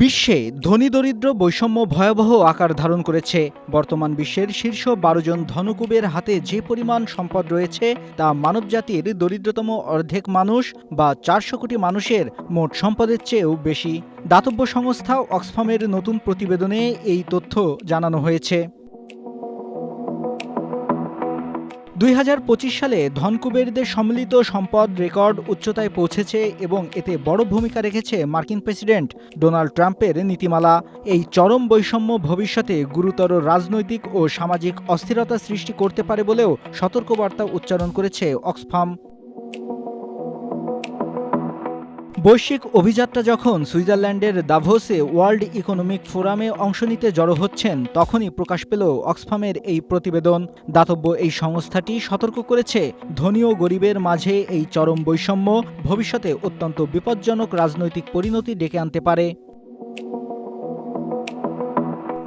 বিশ্বে ধনী দরিদ্র বৈষম্য ভয়াবহ আকার ধারণ করেছে। বর্তমান বিশ্বের শীর্ষ ১২ জন ধনকুবের হাতে যে পরিমাণ সম্পদ রয়েছে তা মানবজাতির দরিদ্রতম অর্ধেক মানুষ বা ৪০০ কোটি মানুষের মোট সম্পদের চেয়েও বেশি। দাতব্য সংস্থা অক্সফামের নতুন প্রতিবেদনে এই তথ্য জানানো হয়েছে। ২০২৫ সালে ধনকুবেরদের সম্মিলিত সম্পদ রেকর্ড উচ্চতায় পৌঁছেছে এবং এতে বড় ভূমিকা রেখেছে মার্কিন প্রেসিডেন্ট ডোনাল্ড ট্রাম্পের নীতিমালা। এই চরম বৈষম্য ভবিষ্যতে গুরুতর রাজনৈতিক ও সামাজিক অস্থিরতা সৃষ্টি করতে পারে বলেও সতর্কবার্তা উচ্চারণ করেছে অক্সফাম। বৈশ্বিক অভিযাত্রা যখন সুইজারল্যান্ডের দাভোসে ওয়ার্ল্ড ইকোনমিক ফোরামে অংশ নিতে জড়ো হচ্ছেন, তখনই প্রকাশ পেল অক্সফামের এই প্রতিবেদন। দাতব্য এই সংস্থাটি সতর্ক করেছে, ধনী ও গরিবের মাঝে এই চরম বৈষম্য ভবিষ্যতে অত্যন্ত বিপজ্জনক রাজনৈতিক পরিণতি ডেকে আনতে পারে।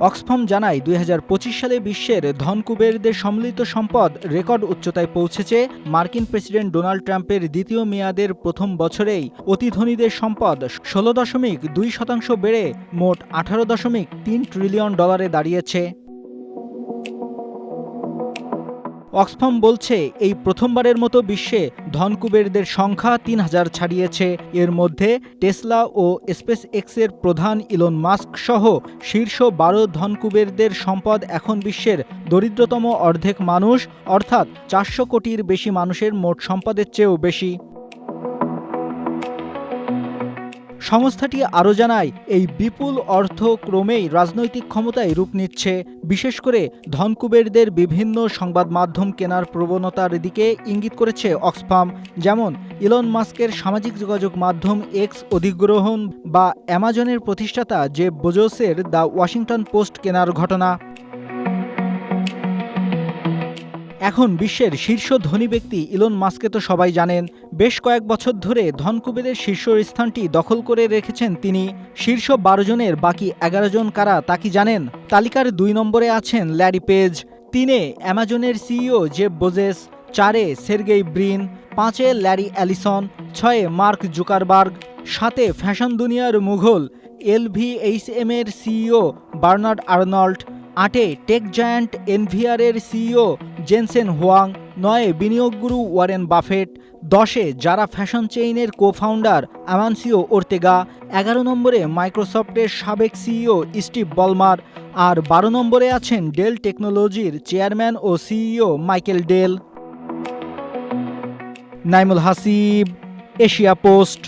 অক্সফাম জানায় ২০২৫ সালে বিশ্বের ধনকুবেরদের সম্মিলিত সম্পদ রেকর্ড উচ্চতায় পৌঁছেছে। মার্কিন প্রেসিডেন্ট ডোনাল্ড ট্রাম্পের দ্বিতীয় মেয়াদের প্রথম বছরেই অতি ধনীদের সম্পদ ১৬.২% বেড়ে মোট $১৮.৩ ট্রিলিয়ন দাঁড়িয়েছে। অক্সফাম বলছে, এই প্রথমবারের মতো বিশ্বে ধনকুবেরদের সংখ্যা ৩,০০০ ছাড়িয়েছে। এর মধ্যে টেসলা ও স্পেস এক্সের প্রধান ইলন মাস্ক সহ শীর্ষ ১২ ধনকুবেরদের সম্পদ এখন বিশ্বের দরিদ্রতম অর্ধেক মানুষ, অর্থাৎ ৪০০ কোটির বেশি মানুষের মোট সম্পদের চেয়েও বেশি। সংস্থাটি আরও জানায়, এই বিপুল অর্থ ক্রমেই রাজনৈতিক ক্ষমতায় রূপ নিচ্ছে। বিশেষ করে ধনকুবেরদের বিভিন্ন সংবাদ মাধ্যম কেনার প্রবণতার দিকে ইঙ্গিত করেছে অক্সফাম, যেমন ইলন মাস্কের সামাজিক যোগাযোগ মাধ্যম এক্স অধিগ্রহণ বা অ্যামাজনের প্রতিষ্ঠাতা জেফ বেজোসের দ্য ওয়াশিংটন পোস্ট কেনার ঘটনা। এখন বিশ্বের শীর্ষ ধনী ব্যক্তি ইলন মাস্ককে তো সবাই জানেন। বেশ কয়েক বছর ধরে ধনকুবেরের শীর্ষ স্থানটি দখল করে রেখেছেন তিনি। শীর্ষ ১২ জনের বাকি ১১ জন কারা তা কি জানেন? তালিকার ২ নম্বরে আছেন ল্যারি পেজ, ৩-এ অ্যামাজনের সিইও জেফ বেজোস, ৪-এ সের্গেই ব্রিন, ৫-এ ল্যারি এলিসন, ৬-এ মার্ক জুকারবার্গ, ৭-এ ফ্যাশন দুনিয়ার মুঘল LVMH এর সিইও বার্নার্ড আর্নল্ড, ৮-এ টেক জায়ান্ট এনভিআরের সিইও জেনসেন হুয়াং, ৯-এ বিনিয়োগ গুরু ওয়ারেন বাফেট, ১০-এ যারা ফ্যাশন চেইনের কো-ফাউন্ডার আমানসিও ওর্তেগা, ১১ নম্বরে মাইক্রোসফটের সাবেক সিইও স্টিভ বলমার, আর ১২ নম্বরে আছেন ডেল টেকনোলজির চেয়ারম্যান ও CEO Michael Dell. Naimul Hasib, Asia post.